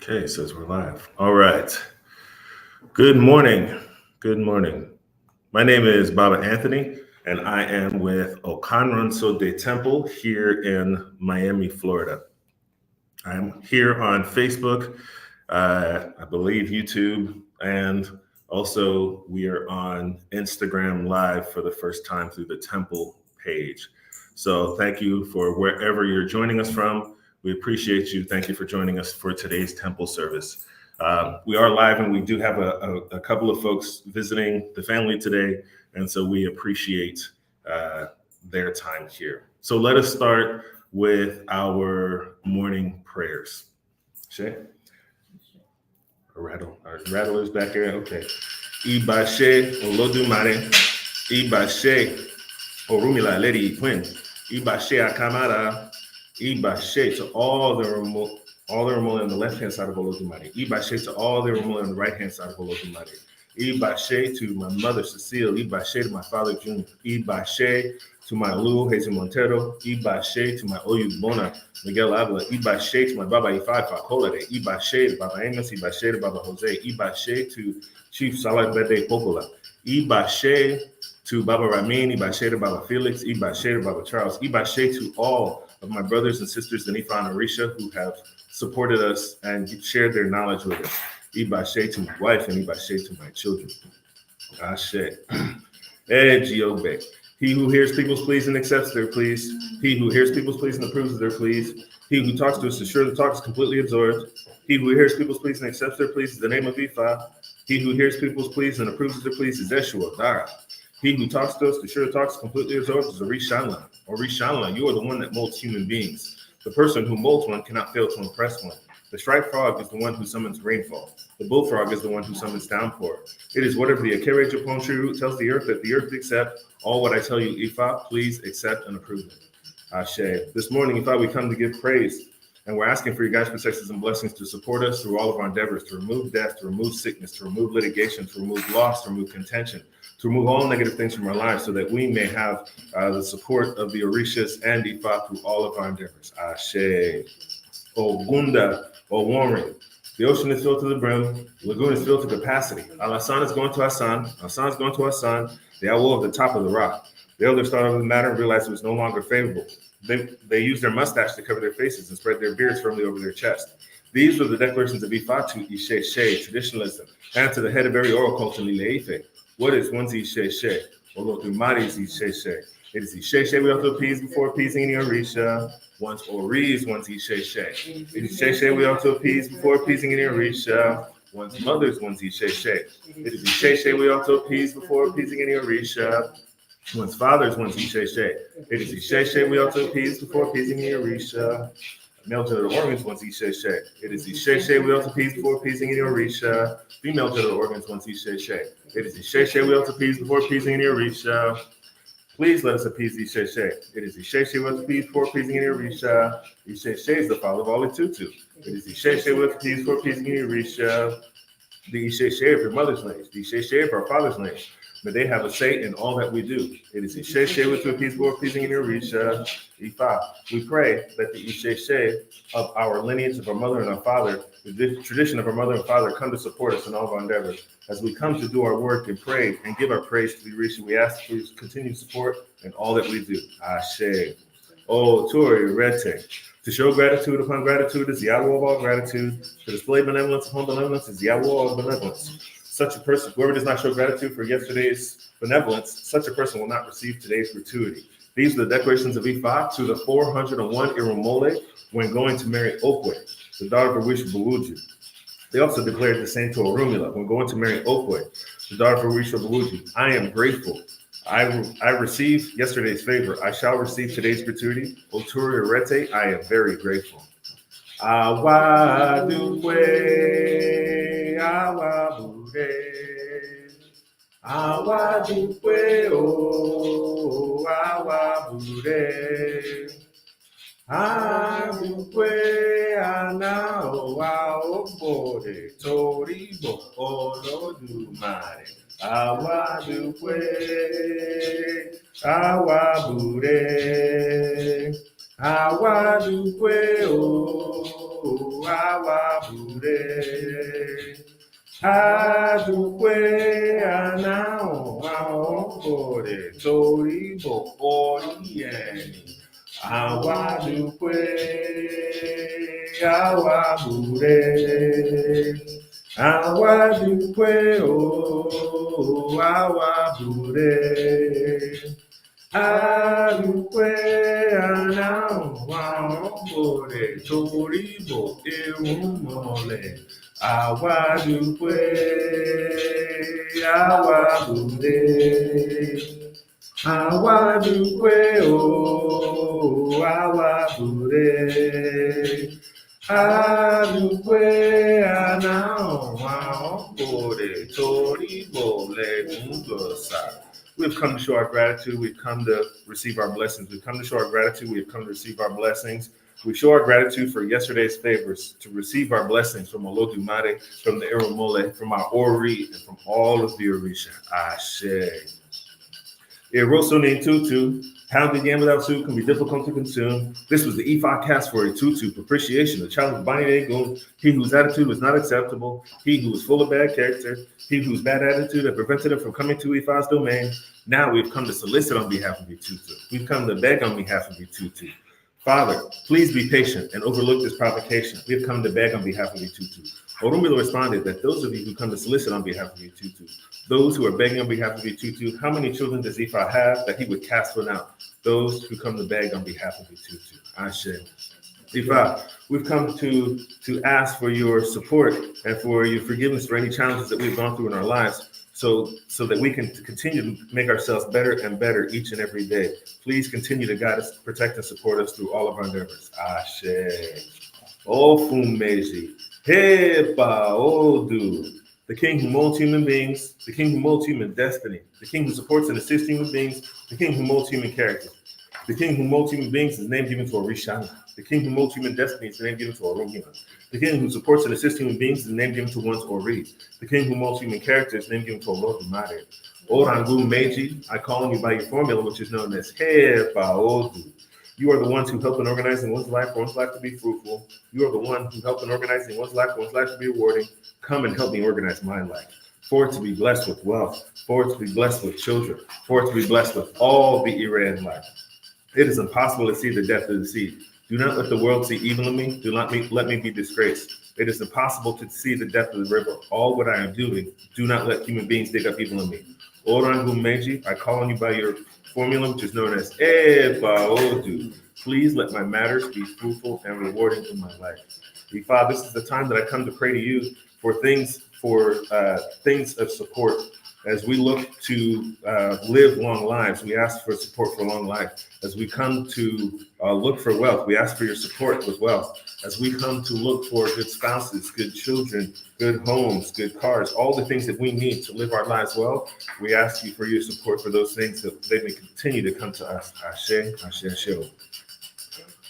Okay, says we're live. All right. Good morning. Good morning. My name is Baba Anthony, and I am with Okanronso de Temple here in Miami, Florida. I'm here on Facebook, I believe YouTube, and also we are on Instagram Live for the first time through the Temple page. So thank you for wherever you're joining us from. We appreciate you. Thank you for joining us for today's Temple service. We are live, and we do have a couple of folks visiting the family today, and so we appreciate their time here. So let us start with our morning prayers. Shay? Our rattler's back here. Okay. Ibashe Olodumare. Ibashe Orumila Lady Quinn. Ibashe Akamara. Ibashe to all the remote on the left hand side of Olodumare. Ibashe to all the remote on the right hand side of Olodumare. Ibashe to my mother Cecile. Ibashe to my father Junior. Ibashe to my Lu Jesus Montero. Ibashe to my Oyu Bona Miguel Avila. Ibashe to my Baba Ifai Fakolade. Ibashe to Baba Amos. Ibashe to Baba Jose. Ibashe to Chief Salah Bede Popola. Ibashe to Baba Ramin. Ibashe to Baba Felix. Ibashe to Baba Charles. Ibashe to all of my brothers and sisters in Ifa and Orisha who have supported us and shared their knowledge with us. Ibashe to my wife and Ibashe to my children. Ashe. Ejiobe. He who hears people's pleas and accepts their pleas. He who hears people's pleas and approves of their pleas. He who talks to us is sure the talk is completely absorbed. He who hears people's pleas and accepts their pleas is the name of Ifa. He who hears people's pleas and approves of their pleas is Eshua, Dara. He who talks to us to sure the talk is completely absorbed is Orishanla. Orishanla, you are the one that molds human beings. The person who molds one cannot fail to impress one. The striped frog is the one who summons rainfall. The bullfrog is the one who summons downpour. It is whatever the Akere Japon tree root tells the earth that the earth accept. All what I tell you, Ifa, please accept and approve it. Ashe. This morning, Ifa, we come to give praise, and we're asking for your guys' protections and blessings to support us through all of our endeavors, to remove death, to remove sickness, to remove litigation, to remove loss, to remove contention, to remove all negative things from our lives so that we may have the support of the Orishas and Ifa through all of our endeavors. Ashe. Ogunda, Warren. The ocean is filled to the brim. The lagoon is filled to capacity. Alasan is going to Asan. Asan is going to Asan. The Awo of the top of the rock. The elders thought of the matter and realized it was no longer favorable. They used their mustache to cover their faces and spread their beards firmly over their chest. These were the declarations of Ifatu, Ishe, traditionalism, and to the head of every oral culture, Lileife. What is one's Ishe? Olotumari's Ishe. It is Ishe we have to appease before appeasing any Orisha. Once Ori is one's Ishe. It is Ishe we have to appease before appeasing any Orisha. One's mother's one's Ishe. It is Ishe we have to appease before appeasing any Orisha. One's father's one's Ishe. It is Ishe we have to appease before appeasing any Orisha. Male genital organs one's Ishe. It is Ishe we have to appease before appeasing any Orisha. Female genital organs one's Ishe. It is Ishe we have to appease before appeasing any Orisha. Please let us appease Ishe. It is Ishe we have to appease before appeasing any Orisha. Ishe is the father of all Itutu. It is Ishe we have to appease before appeasing any Orisha. The Ishe of your mother's lineage, the Ishe of our father's lineage. May they have a say in all that we do. It is Ishe with to appease before appeasing any Orisha. Ifa. We pray that the Ishe of our lineage, of our mother and our father, the tradition of our mother and father, come to support us in all of our endeavors. As we come to do our work and pray and give our praise to the Orisha, we ask for continued support in all that we do. Ashe. Oloja Oribojo. To show gratitude upon gratitude is the Awo of all gratitude. To display benevolence upon benevolence is the Awo of benevolence. Such a person, whoever does not show gratitude for yesterday's benevolence, such a person will not receive today's gratuity. These are the declarations of Ifa to the 401 Irumole when going to marry Okwe, the daughter of Orisha Buluju. They also declared the same to Orumila when going to marry Okwe, the daughter of Orisha Buluju. I am grateful. I received yesterday's favor. I shall receive today's gratuity. Oloja Oribojo, I am very grateful. Awa dupe, awa bude, awa dupe, oh, awa bude, adupe, ana, owa obode, toribo, Olodumare. Awa dupe, awa bude, awa dupe, awabure. Adúpẹ́ àná àwọ̀kọ̀rẹ̀ torí bọ̀ orí ẹni. Àwa dúpẹ́ awabure. Àwa dúpẹ́ awabure. Adúpẹ́ àná àwọ̀kọ̀rẹ̀ torí bọ̀ ewu mọ́lẹ̀. Àwa dúpẹ́ awabure. Àwa dúpẹ́ awabure. Adúpẹ́ àná àwọ̀kọ̀rẹ̀ torí bọ̀ lẹ́gùn gbọ̀sà. We've come to show our gratitude. We've come to receive our blessings. We've come to show our gratitude. We've come to receive our blessings. We show our gratitude for yesterday's favors, to receive our blessings from Olodumare, from the Iromole, from our Ori, and from all of the Orisha. Ashe. Erosone tutu, pounded yam without soup can be difficult to consume. This was the Ifa cast for a tutu, propitiation, the child of Agbonniregun, he whose attitude was not acceptable, he who was full of bad character, he whose bad attitude had prevented him from coming to Ifa's domain. Now we've come to solicit on behalf of tutu. We've come to beg on behalf of tutu. Father, please be patient and overlook this provocation. We have come to beg on behalf of tutu. Orumila responded that those of you who come to solicit on behalf of tutu, those who are begging on behalf of tutu, how many children does Ifa have that he would cast one out? Those who come to beg on behalf of tutu. Ashe. Ifa, we've come to ask for your support and for your forgiveness for any challenges that we've gone through in our lives, so that we can continue to make ourselves better and better each and every day. Please continue to guide us, protect and support us through all of our endeavors. Ashe. Ofumeji. Heba Odu. The King who molds human beings, the King who molds human destiny, the King who supports and assists human beings, the King who molds human character. The King who molds human beings is named given to Orishana. The King who molds human destiny is named given to Oromila. The King who supports and assists human beings is named given to one's Ori. The King who molds human character is named given to Olodumare. Orangu Meiji, I call on you by your formula, which is known as Hepa Odu. You are the ones who help in organizing one's life for one's life to be fruitful. You are the one who help in organizing one's life for one's life to be rewarding. Come and help me organize my life. For it to be blessed with wealth, for it to be blessed with children, for it to be blessed with all the era in life. It is impossible to see the depth of the sea. Do not let the world see evil in me. Do not let me be disgraced. It is impossible to see the depth of the river. All what I am doing, do not let human beings dig up evil in me. Orangu Meiji, I call on you by your formula, which is known as Eba Odu. Please let my matters be fruitful and rewarding in my life. Ifa, this is the time that I come to pray to you for things of support. As we look to live long lives, we ask for support for long life. As we come to look for wealth, we ask for your support with wealth. As we come to look for good spouses, good children, good homes, good cars, all the things that we need to live our lives well, we ask you for your support for those things that they may continue to come to us. Ashe, Ashe, Ashe.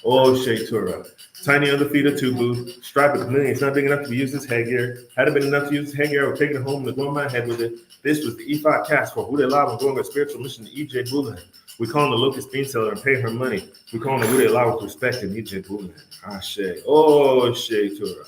Oh, Shetura. Tiny on the feet of Tubu, strap it clean. It's not big enough to use this headgear. Had it been enough to use this headgear, I would take it home and go on my head with it. This was the Ifa cast for Wude Lawa going on a spiritual mission to EJ Bulan. We call on the locust bean seller and pay her money. We call on the Wude Lawa with respect and EJ Bulan. Ashe. Oh, Shetura.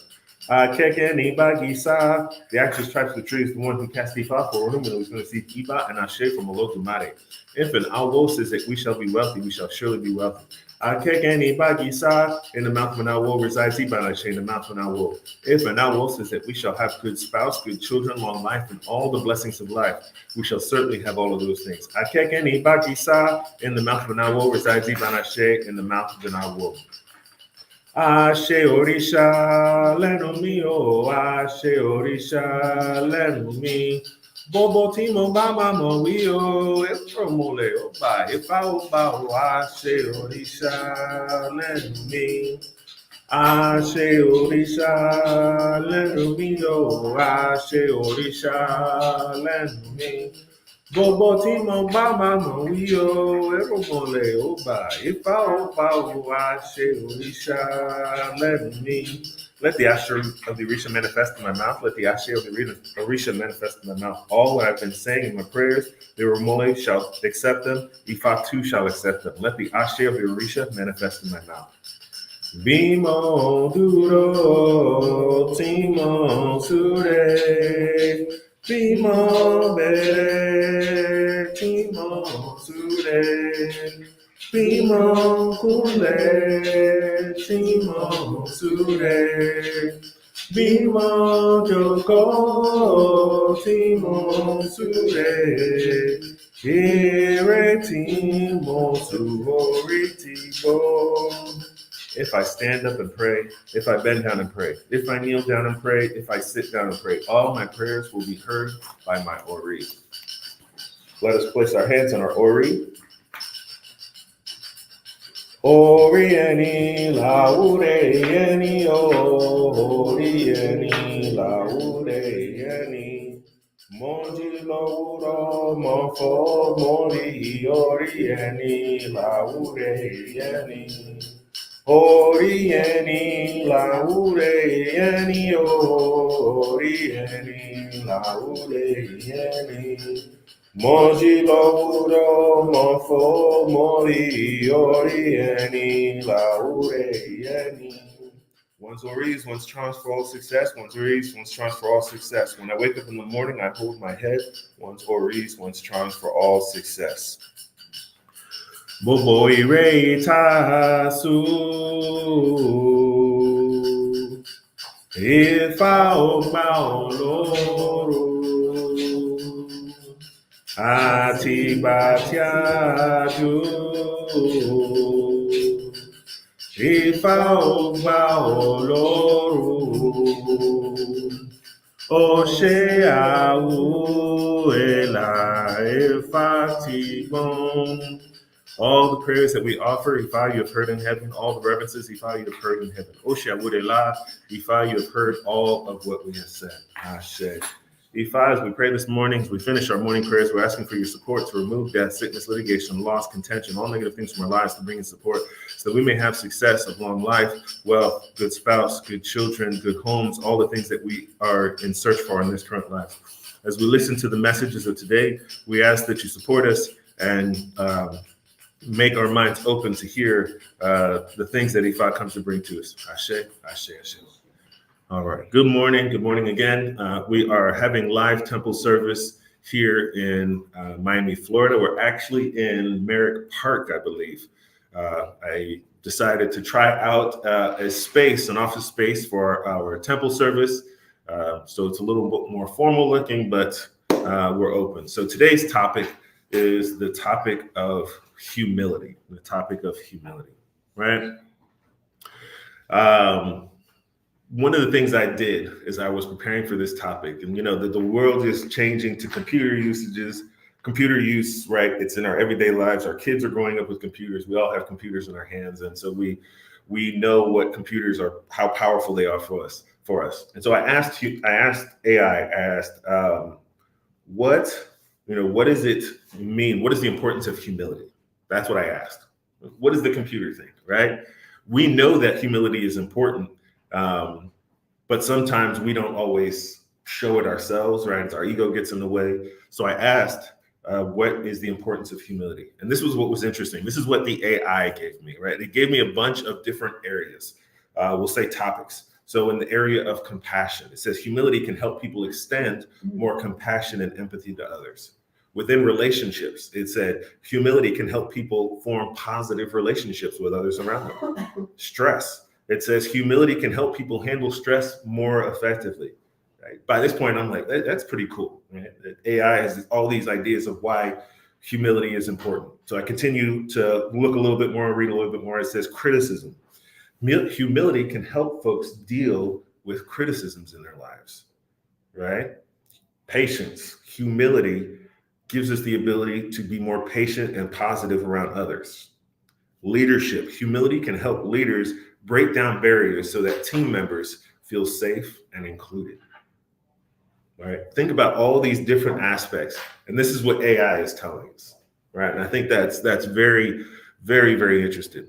Kekeni Bagisa. The actress Tribes of the Tree is the one who cast Ifa for Orumila, who's going to see Iba and Ashe from Olodumare. If an Awo says that we shall be wealthy, we shall surely be wealthy. Kekeni Bagisa, in the mouth of an Awo resides Iba and Ashe in the mouth of an Awo. If an Awo says that we shall have good spouse, good children, long life, and all the blessings of life, we shall certainly have all of those things. Kekeni Bagisa, in the mouth of an Awo resides Iba and Ashe in the mouth of an Awo. Ashe Orisha lẹ́nu mi o, Ashe Orisha lẹ́nu mi. Bobo tí mo bá máa mọ̀ wí o, ètò mo lè ó bá Ifá ó bá o, Ashe Orisha lẹ́nu mi. Ashe Orisha lẹ́nu mi o, Ashe Orisha lẹ́nu mi. Bobo tí mo bá máa mọ̀ wí o, èrò mọ̀lẹ́ ó bá Ifá ó bá o, Ashe Orisha lẹ́nu mi. Let the Ashe of the Orisha manifest in my mouth. Let the Ashe of the Orisha manifest in my mouth. All what I've been saying in my prayers, the Romole shall accept them. Ifa too shall accept them. Let the Ashe of the Orisha manifest in my mouth. Bimo duro timo sure. Bimo bere timo sure. Bimo kule timo sure. Bimo joko timo sure. Ire timo suhoritibo. If I stand up and pray, if I bend down and pray, if I kneel down and pray, if I sit down and pray, all my prayers will be heard by my Ori. Let us place our hands on our Ori. Orieni laureni, orieni laureni. Monji lauro mofo mori orieni laureni. Orieni laureni, orieni laureni. Moji lauro mofo mori orieni laureni. One's oris, one's charms for all success. One's oris, one's charms for all success. When I wake up in the morning, I hold my head. One's oris, one's charms for all success. Bobo ire tasu. Ifa ogba oloro. Àtìgbà tí a jó. Ifá ò gbà Ọlọ́run. Ó ṣe àwo ẹ̀là Ifá ti gbọ́n. All the prayers that we offer, Ifa, you have heard in heaven. All the reverences, Ifa, you have heard in heaven. Oshe Awudela, Ifa, you have heard all of what we have said. Ashe. Ifa, as we pray this morning, as we finish our morning prayers, we're asking for your support to remove death, sickness, litigation, loss, contention, all negative things from our lives, to bring in support so that we may have success of long life, wealth, good spouse, good children, good homes, all the things that we are in search for in this current life. As we listen to the messages of today, we ask that you support us and make our minds open to hear the things that Ifa comes to bring to us. Ashe, Ashe, Ashe. All right. Good morning. Good morning again. We are having live temple service here in Miami, Florida. We're actually in Merrick Park, I believe. I decided to try out a space, an office space for our temple service. So it's a little bit more formal looking, but we're open. So today's topic is the topic of humility, right? One of the things I did as I was preparing for this topic, and the world is changing to computer use, right? It's in our everyday lives. Our kids are growing up with computers. We all have computers in our hands, and so we know what computers are, how powerful they are for us. And so I asked AI, what does it mean? What is the importance of humility? That's what I asked. What does the computer think, right? We know that humility is important, but sometimes we don't always show it ourselves, right? Our ego gets in the way. So I asked, what is the importance of humility? And this was what was interesting. This is what the AI gave me, right? It gave me a bunch of different areas. We'll say topics. So in the area of compassion, it says humility can help people extend more compassion and empathy to others. Within relationships, it said humility can help people form positive relationships with others around them. Stress, it says humility can help people handle stress more effectively. Right? By this point, I'm like, that's pretty cool. Right? AI has all these ideas of why humility is important. So I continue to look a little bit more, read a little bit more. It says criticism. Humility can help folks deal with criticisms in their lives, right? Patience, humility gives us the ability to be more patient and positive around others. Leadership, humility can help leaders break down barriers so that team members feel safe and included. All right, think about all these different aspects, and this is what AI is telling us, right? And I think that's very, very, very interesting.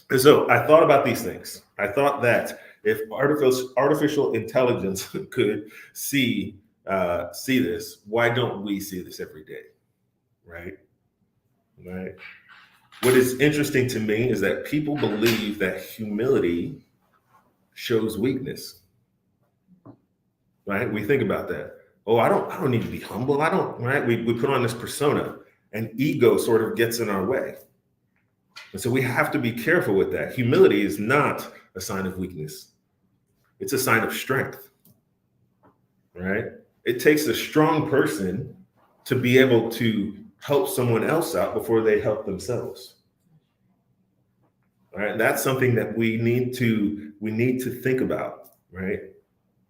And so I thought about these things. I thought that if artificial intelligence could see this, why don't we see this every day, right? What is interesting to me is that people believe that humility shows weakness, right? We think about that. Oh, I don't need to be humble. I don't, right? We put on this persona, and ego sort of gets in our way. And so we have to be careful with that. Humility is not a sign of weakness. It's a sign of strength, right? It takes a strong person to be able to help someone else out before they help themselves. All right, that's something that we need to think about, right?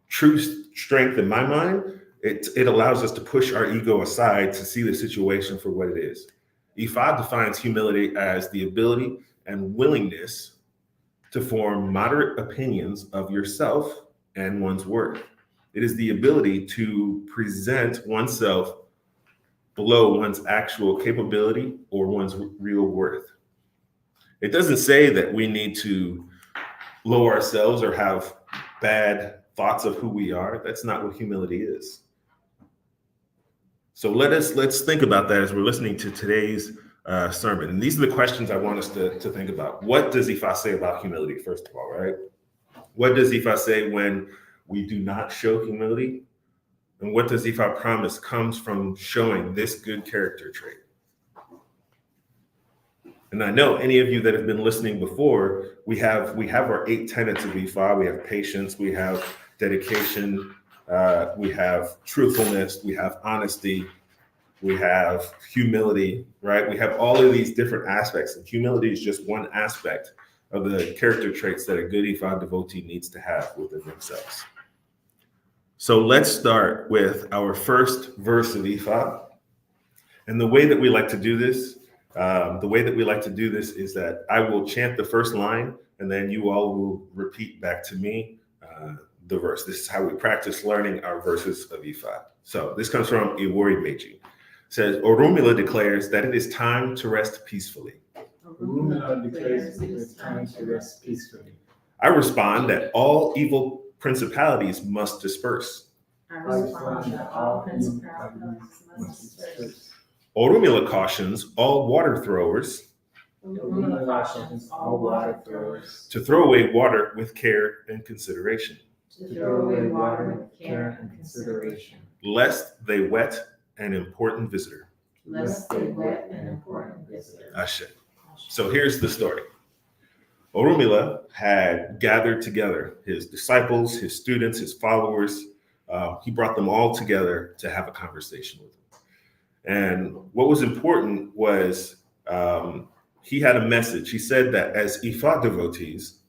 True strength, in my mind, it allows us to push our ego aside to see the situation for what it is. Ifa defines humility as the ability and willingness to form moderate opinions of yourself and one's worth. It is the ability to present oneself below one's actual capability or one's real worth. It doesn't say that we need to lower ourselves or have bad thoughts of who we are. That's not what humility is. So let's think about that as we're listening to today's sermon. And these are the questions I want us to think about. What does Ifa say about humility, first of all, right? What does Ifa say when we do not show humility? And what does Ifa promise comes from showing this good character trait? And I know any of you that have been listening before, we have our 8 tenets of Ifa. We have patience, we have dedication, we have truthfulness, we have honesty, we have humility, right? We have all of these different aspects, and humility is just one aspect of the character traits that a good Ifa devotee needs to have within themselves. So let's start with our first verse of Ifa. And the way that we like to do this, is that I will chant the first line, and then you all will repeat back to me the verse. This is how we practice learning our verses of Ifa. So this comes from Iwori-meji. It says, Orunmila declares that it is time to rest peacefully. Orunmila declares it is time to rest peacefully. I respond that all evil principalities must disperse. I respond that all principalities must disperse. Orunmila cautions all water throwers Orunmila cautions all water throwers to throw away water with care and consideration, to throw away water with care and consideration, lest they wet an important visitor. lest they wet an important visitor. Ashe. So here's the story. Orunmila had gathered together his disciples, his students, his followers. He brought them all together to have a conversation with them. And what was important was he had a message. He said that as Ifa devotees,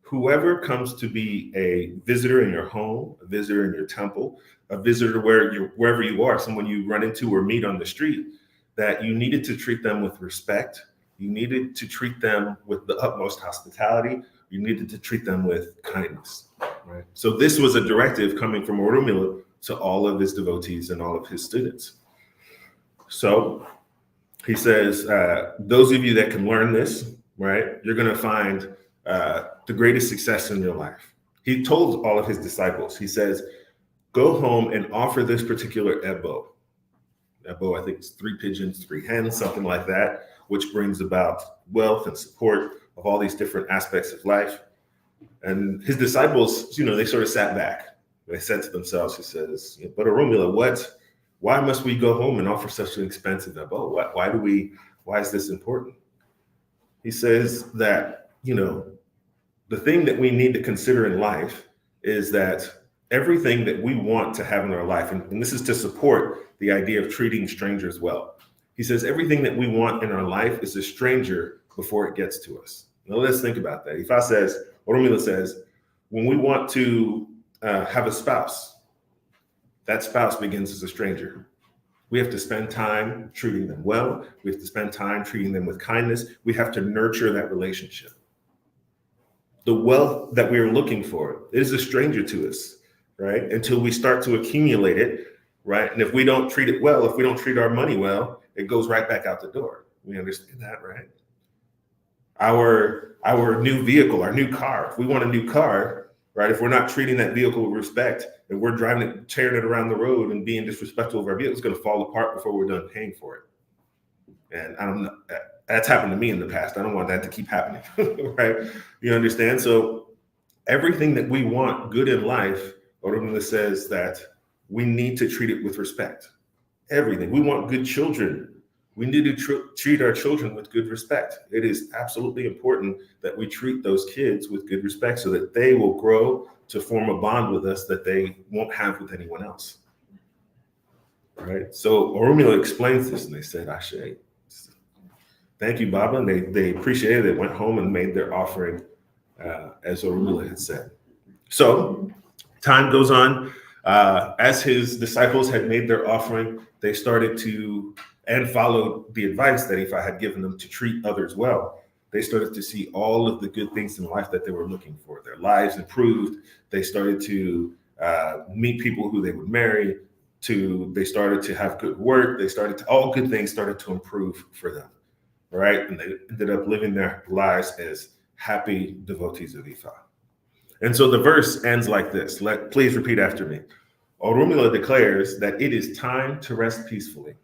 whoever comes to be a visitor in your home, a visitor in your temple, a visitor wherever you are, someone you run into or meet on the street, that you needed to treat them with respect. You needed to treat them with the utmost hospitality. You needed to treat them with kindness. Right? So this was a directive coming from Orunmila to all of his devotees and all of his students. So he says, those of you that can learn this, right, you're going to find the greatest success in your life. He told all of his disciples, he says, go home and offer this particular ebo. Ebo, I think it's 3 pigeons, 3 hens, something like that, which brings about wealth and support of all these different aspects of life. And his disciples, they sort of sat back. They said to themselves, he says, but Orunmila, why must we go home and offer such an expensive ebo? Why is this important? He says that, the thing that we need to consider in life is that everything that we want to have in our life, and this is to support the idea of treating strangers well. He says everything that we want in our life is a stranger before it gets to us. Now let's think about that. Orunmila says, when we want to have a spouse, that spouse begins as a stranger. We have to spend time treating them well. We have to spend time treating them with kindness. We have to nurture that relationship. The wealth that we are looking for is a stranger to us, right? Until we start to accumulate it, right? And if we don't treat it well, if we don't treat our money well, it goes right back out the door. We understand that, right? Our new vehicle, our new car, if we want a new car, right? If we're not treating that vehicle with respect, and we're driving it, tearing it around the road and being disrespectful of our vehicle, it's going to fall apart before we're done paying for it. And I don't know, That's happened to me in the past. I don't want that to keep happening, right? You understand? So everything that we want good in life, Orumila says that we need to treat it with respect. Everything. We want good children. We need to treat our children with good respect. It is absolutely important that we treat those kids with good respect so that they will grow to form a bond with us that they won't have with anyone else. Right? So Orumila explains this and they said, Ashe. Thank you, Baba. And they appreciated it. They went home and made their offering as Orumila had said. So time goes on. As his disciples had made their offering, they started to, and followed the advice that Ifa had given them to treat others well. They started to see all of the good things in life that they were looking for. Their lives improved. They started to meet people who they would marry. They started to have good work. All good things started to improve for them. Right? And they ended up living their lives as happy devotees of Ifa. And so the verse ends like this. Please repeat after me. Orumila declares that it is time to rest peacefully.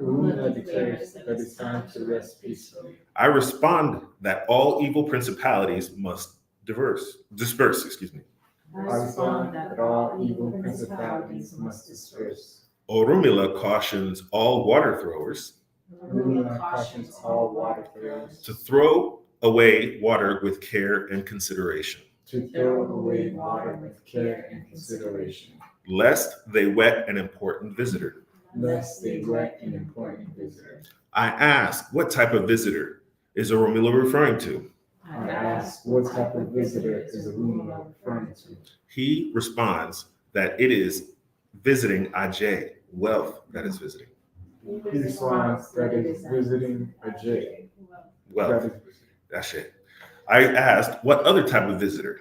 Orumila declares that it's time to rest peacefully. I respond that all evil principalities must disperse. I respond that all evil principalities must disperse. Orumila cautions all water throwers Orumila cautions all water throwers to throw away water with care and consideration, to throw away water with care and consideration, lest they wet an important visitor. lest they wet an important visitor. I ask, what type of visitor is Orumila referring to? I ask, what type of visitor is Orumila referring to? He responds that it is visiting Ajay, wealth that is visiting. He responds that it is visiting Ajay. Wealth, that's it. I asked, what other type of visitor?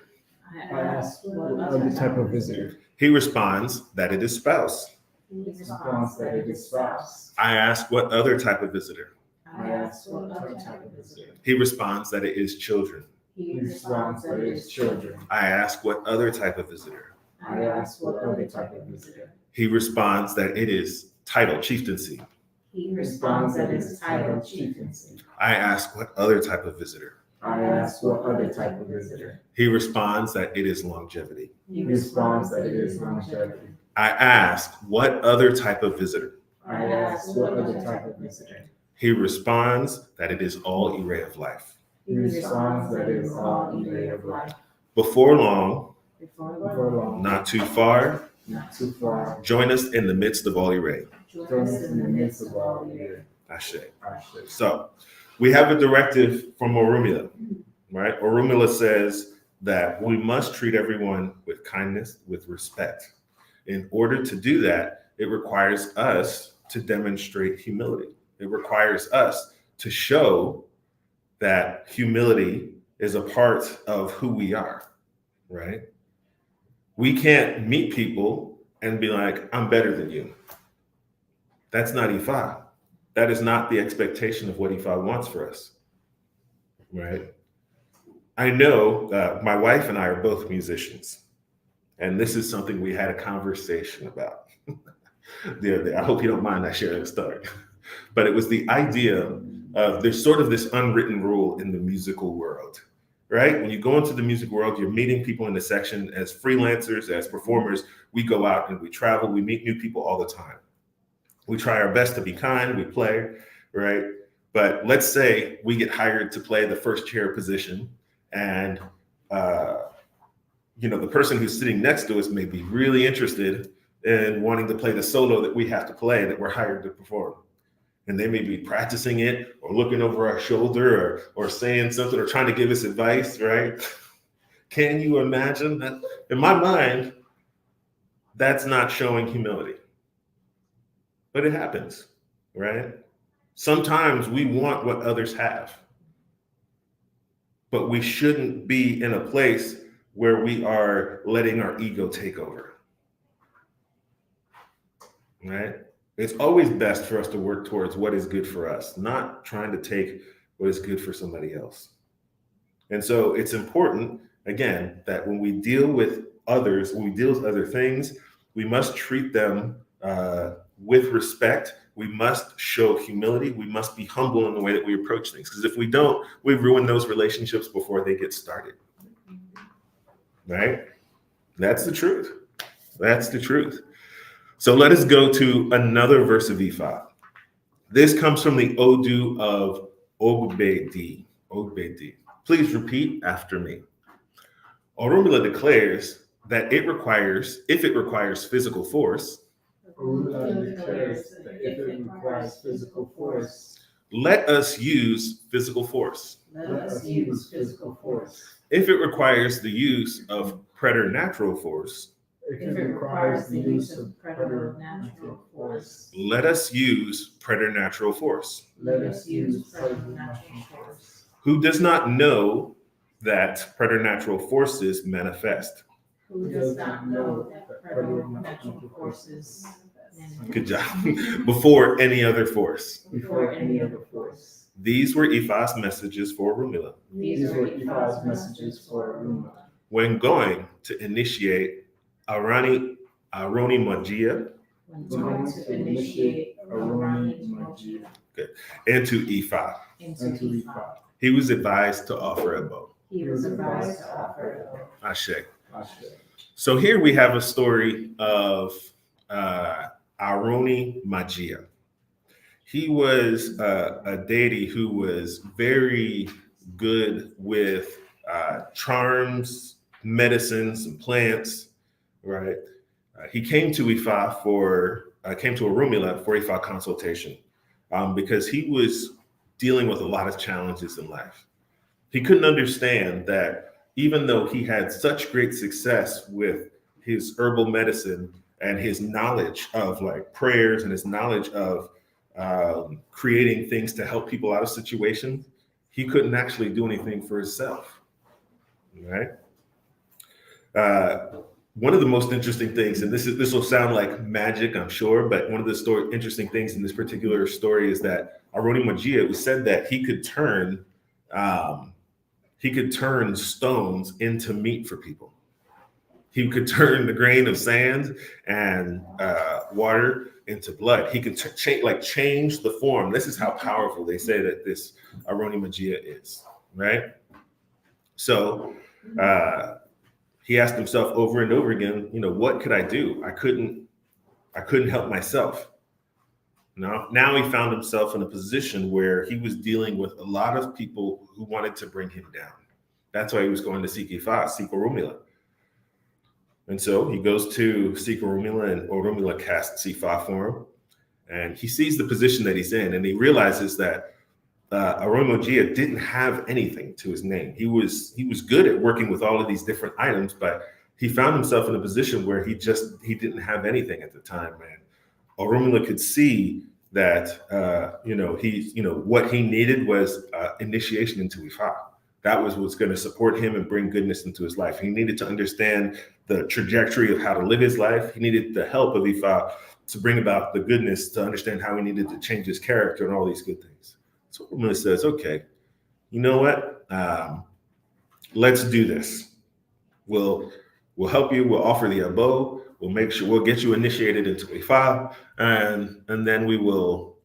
I ask, what other type of visitor? He responds that it is spouse. He responds that it is spouse. I ask, what other type of visitor? I ask, what other type of visitor? He responds that it is children. He responds that it is children. I ask, what other type of visitor? I ask, what other type of visitor? He responds that it is title, chieftaincy. He responds that it is title, chieftaincy. I ask, what other type of visitor? I ask, what other type of visitor? He responds that it is longevity. He responds that it is longevity. I ask, what other type of visitor? I ask, what other type of visitor? He responds that it is all array of life. He responds that it is all array of life. Before long, Before long, not too far, not too far, join us in the midst of all array. join us in the midst of all array. Ashe. Ashe. So we have a directive from Orumila, right? Orumila says that we must treat everyone with kindness, with respect. In order to do that, it requires us to demonstrate humility. It requires us to show that humility is a part of who we are, right? We can't meet people and be like, I'm better than you. That's not Ifa. That is not the expectation of what Ifa wants for us, right? I know my wife and I are both musicians, and this is something we had a conversation about the other day. I hope you don't mind I share this story, but it was the idea of there's sort of this unwritten rule in the musical world, right? When you go into the music world, you're meeting people in the section as freelancers, as performers. We go out and we travel, we meet new people all the time. We try our best to be kind, we play, right? But let's say we get hired to play the first chair position, and the person who's sitting next to us may be really interested in wanting to play the solo that we have to play that we're hired to perform. And they may be practicing it or looking over our shoulder or saying something or trying to give us advice, right? Can you imagine that? In my mind, that's not showing humility. But it happens, right? Sometimes we want what others have, but we shouldn't be in a place where we are letting our ego take over, right? It's always best for us to work towards what is good for us, not trying to take what is good for somebody else. And so it's important, again, that when we deal with others, when we deal with other things, we must treat them with respect. We must show humility. We must be humble in the way that we approach things. Because if we don't, we ruin those relationships before they get started. Right? That's the truth. That's the truth. So let us go to another verse of Ifa. This comes from the Odu of Ogbedi. Ogbedi. Please repeat after me. Orunmila declares that if it requires physical force, let us use physical force. If it requires the use of preternatural force, let us use preternatural force. Who does not know that preternatural forces manifest? Good job. Before any other force. These were Ifa's messages for Orunmila. When going to initiate Aroni Magia into Ifa, he was advised to offer a bow. Ashe. So here we have a story of Aroni Magia. He was a deity who was very good with charms, medicines, and plants, right? He came to Orunmila for Ifa consultation because he was dealing with a lot of challenges in life. He couldn't understand that even though he had such great success with his herbal medicine and his knowledge of like prayers and his knowledge of creating things to help people out of situations, he couldn't actually do anything for himself, right? One of the most interesting things, and this will sound like magic, I'm sure, but one of the interesting things in this particular story is that Aroni Magia, it was said that he could turn stones into meat for people. He could turn the grain of sand and water into blood. He could change the form. This is how powerful they say that this Aroni Magia is, right? So he asked himself over and over again, what could I do? I couldn't help myself. Now he found himself in a position where he was dealing with a lot of people who wanted to bring him down. That's why he was going to seek Ifa, seek Orunmila. And so he goes to seek Orunmila, and Orunmila casts Ifa for him. And he sees the position that he's in, and he realizes that Aroni Magia didn't have anything to his name. He was good at working with all of these different items, but he found himself in a position where he didn't have anything at the time, man. Orunmila could see that what he needed was initiation into Ifa. That was what's going to support him and bring goodness into his life. He needed to understand the trajectory of how to live his life. He needed the help of Ifa to bring about the goodness, to understand how he needed to change his character and all these good things. So Orunmila says, okay, you know what? Let's do this. We'll help you. We'll offer the abo. We'll make sure we'll get you initiated into Ifa, and then we will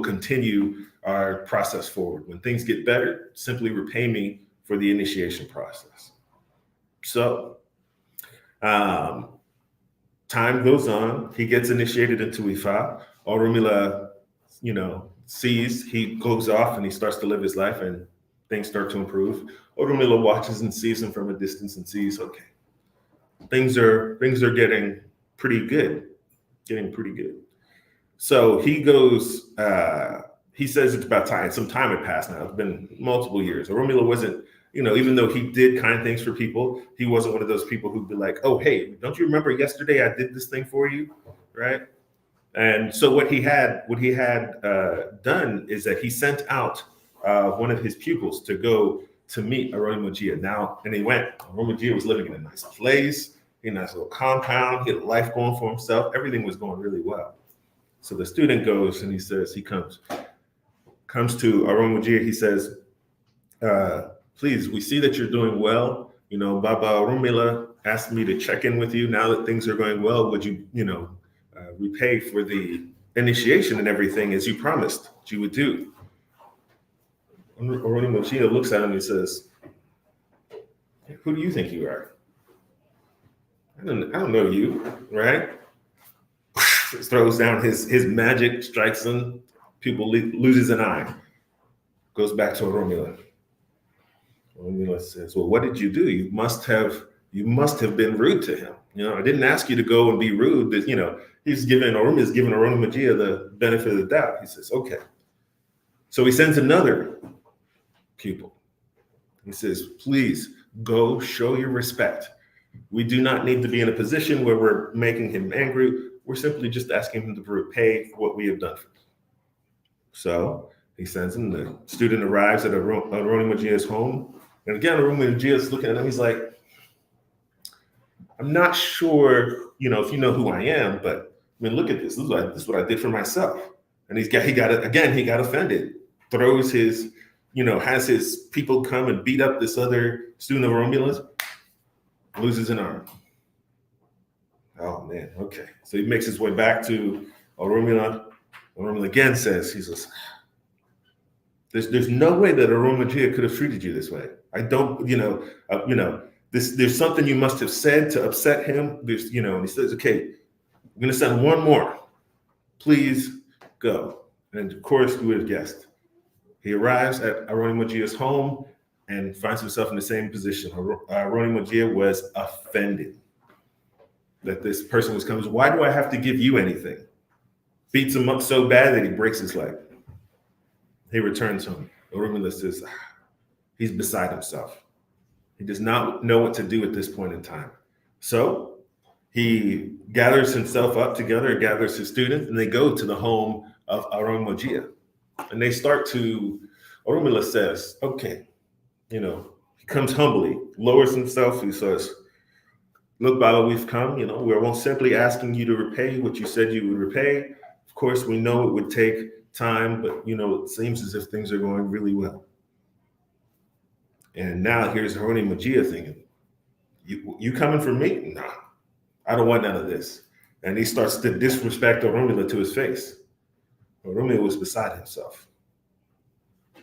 continue our process forward. When things get better, simply repay me for the initiation process. So time goes on. He gets initiated into Ifa. Orunmila, sees, he goes off and he starts to live his life, and things start to improve. Orunmila watches and sees him from a distance and sees, okay, things are getting pretty good. So he goes, he says it's about time. Some time had passed now. It's been multiple years. Orunmila wasn't, even though he did kind things for people, he wasn't one of those people who'd be like, oh, hey, don't you remember yesterday I did this thing for you, right? And so what he had done is that he sent out one of his pupils to go to meet Aroni Magia. And he went. Aroni Magia was living in a nice place, in a nice little compound. He had a life going for himself. Everything was going really well. So the student goes and he comes to Aroni Magia. He says, please, we see that you're doing well. Baba Orunmila asked me to check in with you now that things are going well. Would you, repay for the initiation and everything as you promised you would do. Orunmila looks at him and says, who do you think you are? I don't know you, right? Throws down his magic, strikes him, people loses an eye. Goes back to Orunmila. Orunmila says, well, what did you do? You must have been rude to him. I didn't ask you to go and be rude. He's giving Orunmila the benefit of the doubt. He says, okay. So he sends another pupil. He says, please go show your respect. We do not need to be in a position where we're making him angry. We're simply just asking him to repay what we have done for him. So he sends him. The student arrives at Orunmila's home. And again, Orunmila is looking at him. He's like, I'm not sure, if you know who I am, but I mean, look at this. This is what I did for myself. And he got offended. Throws his, has his people come and beat up this other student of Orunmila's. Loses an arm. Oh man, okay. So he makes his way back to Orunmila. Orunmila again says, there's no way that Orunmila could have treated you this way. I don't, there's something you must have said to upset him. And he says, okay, I'm gonna send one more. Please go. And of course, who would have guessed? He arrives at Orunmila's home and finds himself in the same position. Orunmila was offended that this person was coming. Why do I have to give you anything? Beats him up so bad that he breaks his leg. He returns home. Orunmila says, he's beside himself. He does not know what to do at this point in time. So he gathers himself up together, gathers his students, and they go to the home of Orunmila. And they start to, Orunmila says, okay, he comes humbly, lowers himself. He says, look, Baba, we've come, we won't simply asking you to repay what you said you would repay. Of course, we know it would take time, but, it seems as if things are going really well. And now here's Orunmila thinking, you coming for me? Nah, I don't want none of this. And he starts to disrespect Orunmila to his face. Orunmila was beside himself.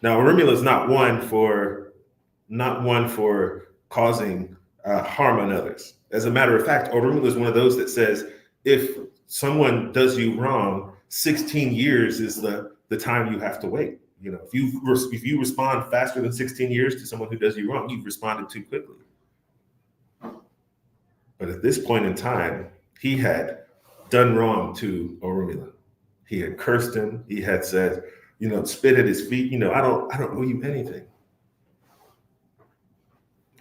Now, Orunmila is not one for causing harm on others. As a matter of fact, Orunmila is one of those that says, if someone does you wrong, 16 years is the time you have to wait. If you respond faster than 16 years to someone who does you wrong, you've responded too quickly. But at this point in time, he had done wrong to Orunmila. He had cursed him. He had said, spit at his feet. I don't owe you anything.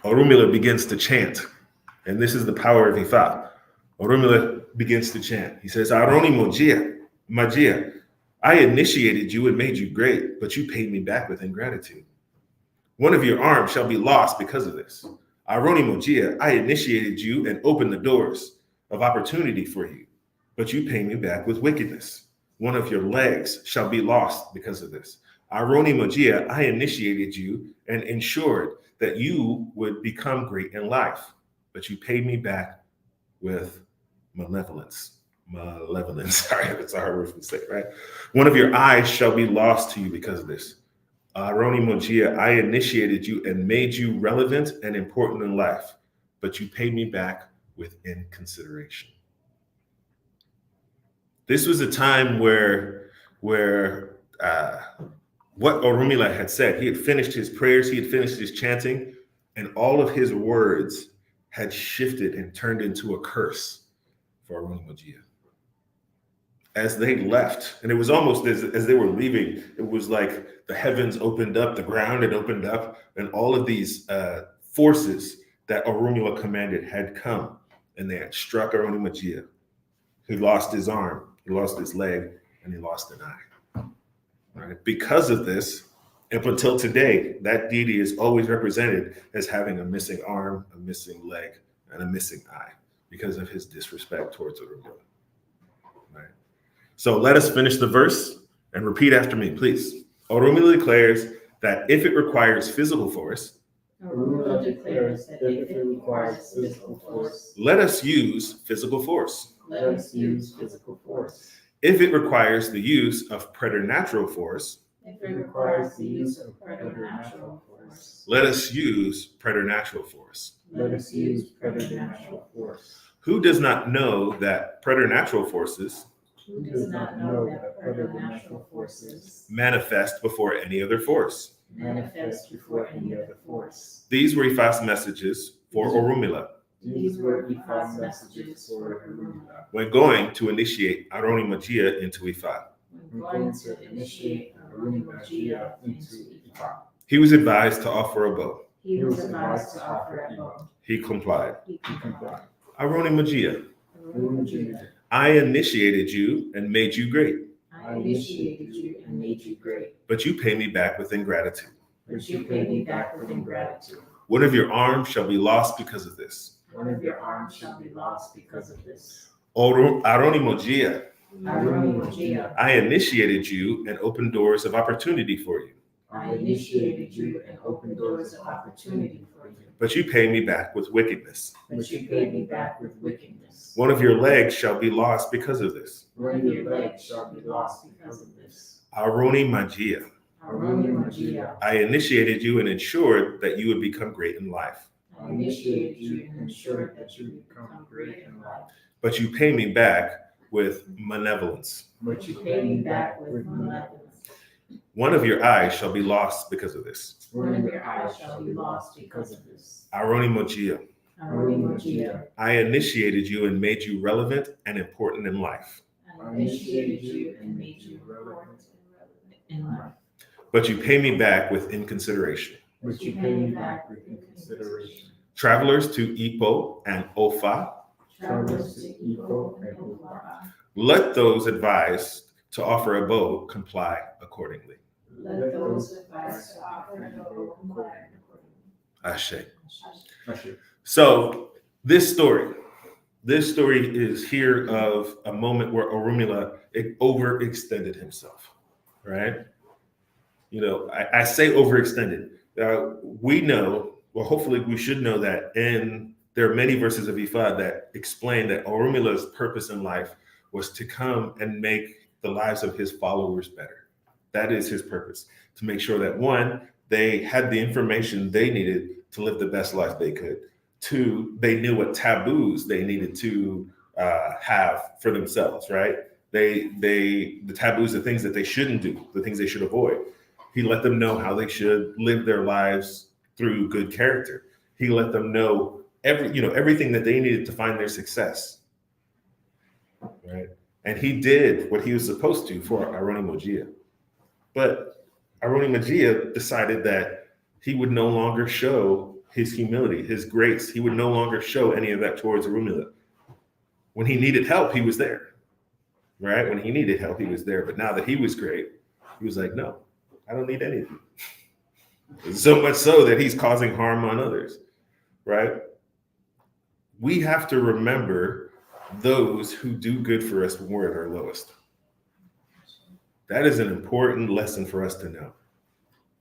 Orunmila begins to chant, and this is the power of Ifa. Orunmila begins to chant. He says, Magia, I initiated you and made you great, but you paid me back with ingratitude. One of your arms shall be lost because of this. Magia, I initiated you and opened the doors of opportunity for you, but you paid me back with wickedness. One of your legs shall be lost because of this. Magia, I initiated you and ensured that you would become great in life, but you paid me back with malevolence. Sorry, that's a hard word to say, right? One of your eyes shall be lost to you because of this. Magia, I initiated you and made you relevant and important in life, but you paid me back with inconsideration. This was a time where what Orunmila had said, he had finished his prayers, he had finished his chanting, and all of his words had shifted and turned into a curse for Orunmila. As they left, and it was almost as they were leaving, it was like the heavens opened up, the ground had opened up, and all of these forces that Orunmila commanded had come, and they had struck Orunmila. He lost his arm, he lost his leg, and he lost an eye. Right? Because of this, up until today, that deity is always represented as having a missing arm, a missing leg, and a missing eye because of his disrespect towards Orunmila. Right? So let us finish the verse and repeat after me, please. Orunmila declares that if it requires physical force, Orunmila declares that if it requires physical force, let us use physical force. let us use physical force. If it requires the use of preternatural force, If it requires the use of preternatural force, let us use preternatural force. let us use preternatural force. Who does not know that preternatural forces Who does not know that preternatural forces manifest before any other force? manifest before any other force? These were Ifa's messages for Orunmila These were Ifa's messages for Orunmila when going to initiate Aronimajia into Ifa. when going to initiate Orunmila into Ifa. He was advised to offer a bow. He was advised to offer a bow. He complied. He complied. Aronimajia, Orunmila, I initiated you and made you great, I initiated you and made you great, but you pay me back with ingratitude. but you pay me back with ingratitude. One of your arms shall be lost because of this. One of your arms shall be lost because of this. Aronimajia, Orunmila, I initiated you and opened doors of opportunity for you, I initiated you and opened doors of opportunity for you, but you pay me back with wickedness. but you paid me back with wickedness. One of your legs shall be lost because of this. One of your legs shall be lost because of this. Aronimajia, Orunmila, I initiated you and ensured that you would become great in life, I initiated you and ensured that you become great in life, but you pay me back with malevolence. but you paid me back with malevolence. One of your eyes shall be lost because of this. One of your eyes shall be lost because of this. Aronimajia, Orunmila, I initiated you and made you relevant and important in life, I initiated you and made you relevant in life, but you pay me back with inconsideration. but you paid me back with consideration. Travelers to Ipo and Ofa, Travelers to Ipo and Obara, let those advised to offer a bow comply accordingly. let those advised to offer a bow comply accordingly. Ashe. So this story is here of a moment where Orunmila overextended himself, right? You know, I say overextended. We know, well, hopefully we should know that, and there are many verses of Ifa that explain that Orunmila's purpose in life was to come and make the lives of his followers better. That is his purpose, to make sure that one, they had the information they needed to live the best life they could. Two, they knew what taboos they needed to have for themselves, right? The taboos, the things that they shouldn't do, the things they should avoid. He let them know how they should live their lives through good character. He let them know everything that they needed to find their success, right? And he did what he was supposed to for Aronimajia. But Aronimajia decided that he would no longer show his humility, his grace. He would no longer show any of that towards Orunmila. When he needed help, he was there, right? When he needed help, he was there. But now that he was great, he was like, no, I don't need anything. So much so that he's causing harm on others, right? We have to remember those who do good for us when we're at our lowest. That is an important lesson for us to know.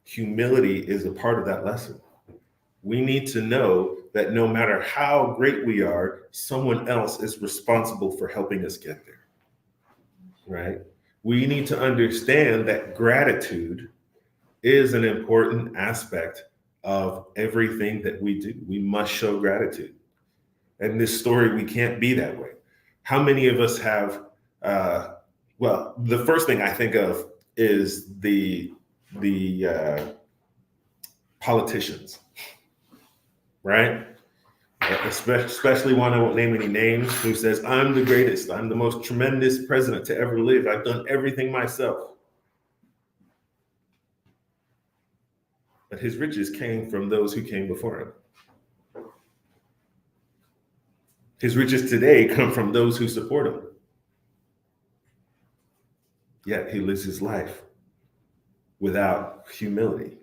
Humility is a part of that lesson. We need to know that no matter how great we are, someone else is responsible for helping us get there, right? We need to understand that gratitude is an important aspect of everything that we do. We must show gratitude. And this story, we can't be that way. How many of us have, well, the first thing I think of is the politicians, right? Especially one, I won't name any names, who says, I'm the greatest, I'm the most tremendous president to ever live, I've done everything myself. But his riches came from those who came before him. His riches today come from those who support him. Yet he lives his life without humility.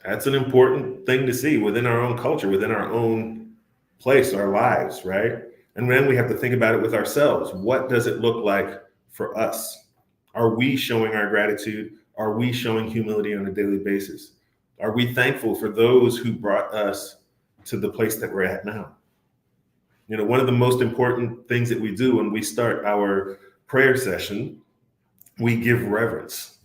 That's an important thing to see within our own culture, within our own place, our lives, right? And then we have to think about it with ourselves. What does it look like for us? Are we showing our gratitude? Are we showing humility on a daily basis? Are we thankful for those who brought us to the place that we're at now? You know, one of the most important things that we do when we start our prayer session, we give reverence,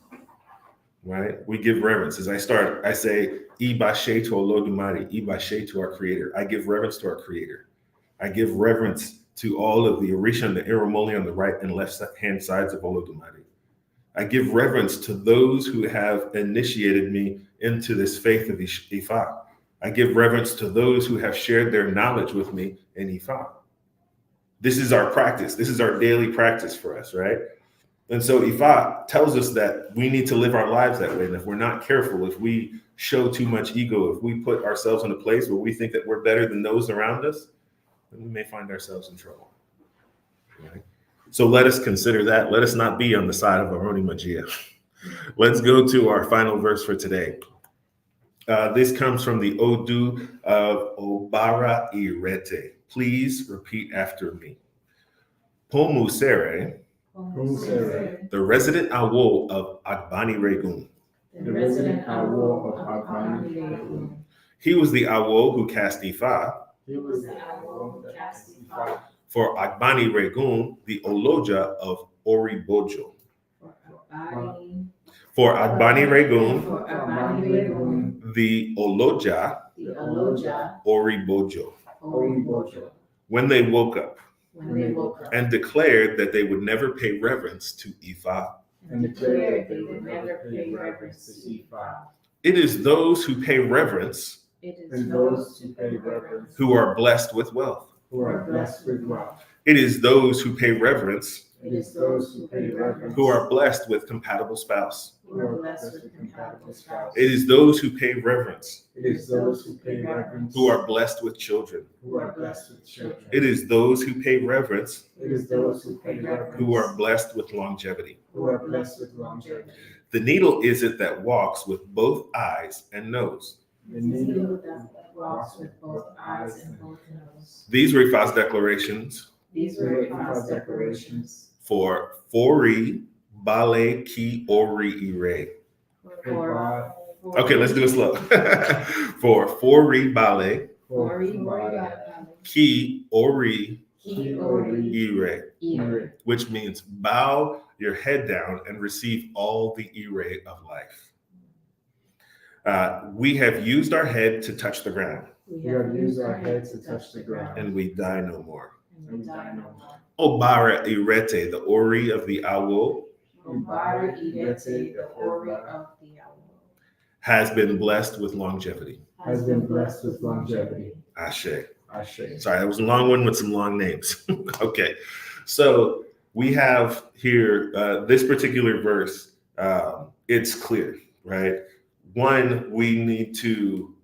right? We give reverence. As I start, I say, Ibashe to Olodumare, Ibashe to our Creator. I give reverence to our Creator. I give reverence to all of the Orisha and the Iromoli on the right and left hand sides of Olodumare. I give reverence to those who have initiated me into this faith of Ifa. I give reverence to those who have shared their knowledge with me in Ifa. This is our practice. This is our daily practice for us, right? And so Ifa tells us that we need to live our lives that way. And if we're not careful, if we show too much ego, if we put ourselves in a place where we think that we're better than those around us, then we may find ourselves in trouble. Right? So let us consider that. Let us not be on the side of Aroni Magia. Let's go to our final verse for today. This comes from the Odu of Obara Irete. Please repeat after me. Pomusere, the resident Awo of Agbonniregun. The resident Awo of Agbonniregun. He was the Awo who cast Ifa. He was the Awo who cast Ifa. For Agbonniregun, the Oloja of Oribojo. For Agbonniregun, the Oloja Oribojo. When they woke up and declared that they would never pay reverence to Ifa. It is those who pay reverence who are blessed with wealth. It is those who pay reverence who are blessed with compatible spouse. It is those who pay reverence who are blessed with children. It is those who pay reverence who are blessed with longevity. The needle is it that walks with both eyes and nose. These were Ifa's declarations for Fori-bale-ki-o-ri're. Okay, let's do it slow. For Fori-bale-ki-o-ri're, which means bow your head down and receive all the ire of life. We have used our head to touch the ground. And we die no more. Obara Irete the Ori of the Awo. Obara Irete the Ori of the Awo. Has been blessed with longevity. Ashe. Sorry, that was a long one with some long names. Okay, so we have here this particular verse. It's clear, right? One, we need to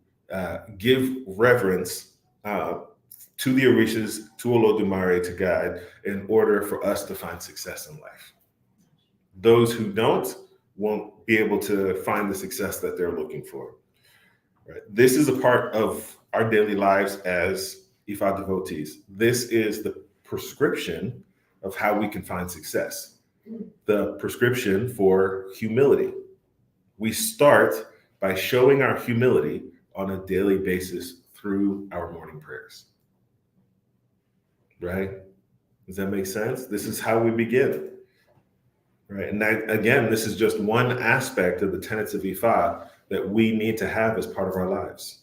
give reverence to the Orishas, to Olodumare, to God, in order for us to find success in life. Those who don't won't be able to find the success that they're looking for. Right? This is a part of our daily lives as Ifa devotees. This is the prescription of how we can find success. The prescription for humility. We start by showing our humility on a daily basis through our morning prayers. Right? Does that make sense? This is how we begin. Right? And that, again, this is just one aspect of the tenets of Ifa that we need to have as part of our lives.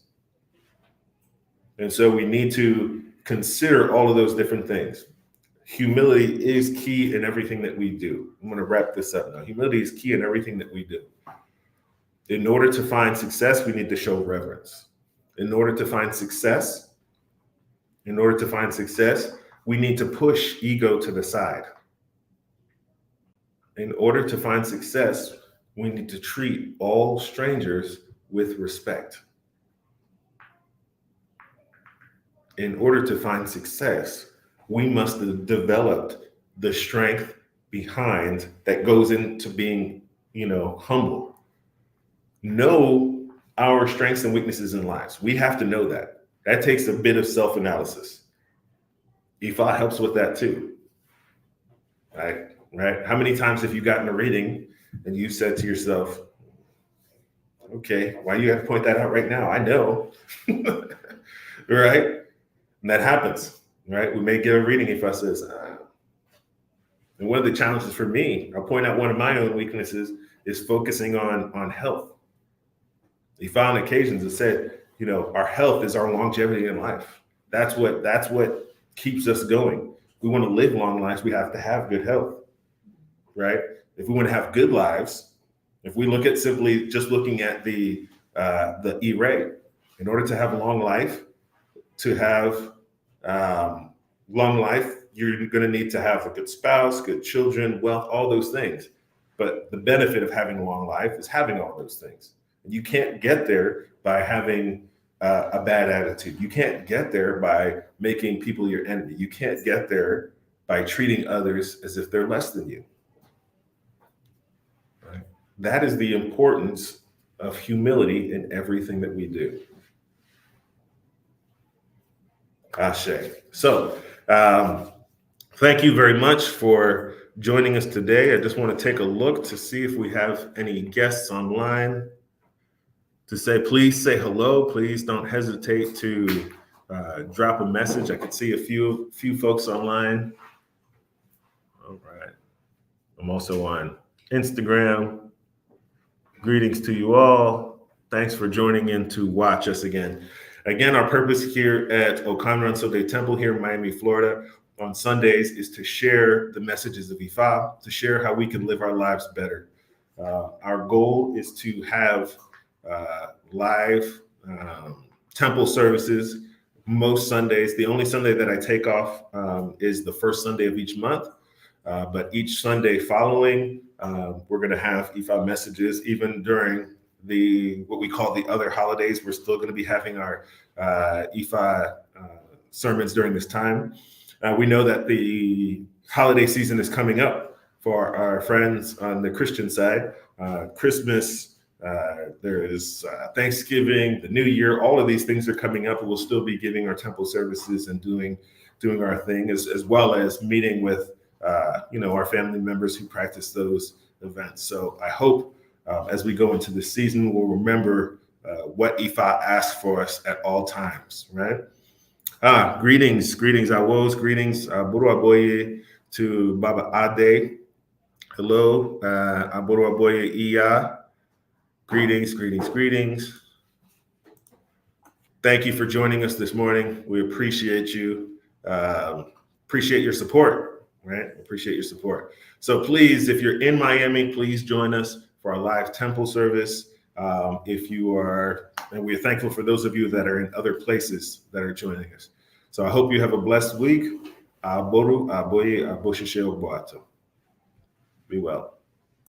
And so we need to consider all of those different things. Humility is key in everything that we do. I'm going to wrap this up now. Humility is key in everything that we do. In order to find success, we need to show reverence. In order to find success, we need to push ego to the side. In order to find success, we need to treat all strangers with respect. In order to find success, we must have developed the strength behind that goes into being, humble. Know our strengths and weaknesses in lives. We have to know that. That takes a bit of self-analysis. Ifa helps with that too. Right? How many times have you gotten a reading and you said to yourself, okay, why do you have to point that out right now? I know. Right? And that happens, right? We may get a reading, Ifa says, And one of the challenges for me, I'll point out one of my own weaknesses, is focusing on health. We found occasions that said, our health is our longevity in life. That's what keeps us going. We want to live long lives, we have to have good health, right? If we want to have good lives, if we look at simply just looking at the Ire, in order to have a long life, to have long life, you're going to need to have a good spouse, good children, wealth, all those things. But the benefit of having a long life is having all those things. And you can't get there by having a bad attitude. You can't get there by making people your enemy. You can't get there by treating others as if they're less than you. Right? That is the importance of humility in everything that we do. Ashe. So, thank you very much for joining us today. I just want to take a look to see if we have any guests online to say, please say hello. Please don't hesitate to drop a message. I can see a few folks online. All right. I'm also on Instagram. Greetings to you all. Thanks for joining in to watch us again. Again, our purpose here at Okanran Day Temple here in Miami, Florida, on Sundays is to share the messages of Ifa, to share how we can live our lives better. Our goal is to have live temple services most Sundays. The only Sunday that I take off is the first Sunday of each month. But each Sunday following, we're going to have Ifa messages. Even during what we call the other holidays, we're still going to be having our Ifa sermons during this time. We know that the holiday season is coming up for our friends on the Christian side. Christmas, there is Thanksgiving, the New Year, all of these things are coming up, and we'll still be giving our temple services and doing our thing, as well as meeting with our family members who practice those events. So I hope as we go into this season, we'll remember what Ifa asks for us at all times, right? Greetings, Awos, greetings, Buru Aboye to Baba Ade. Hello, Buru Aboye Iya. Greetings. Thank you for joining us this morning. We appreciate you. Appreciate your support, right? Appreciate your support. So please, if you're in Miami, please join us for our live temple service. If you are, and we're thankful for those of you that are in other places that are joining us. So I hope you have a blessed week. Be well.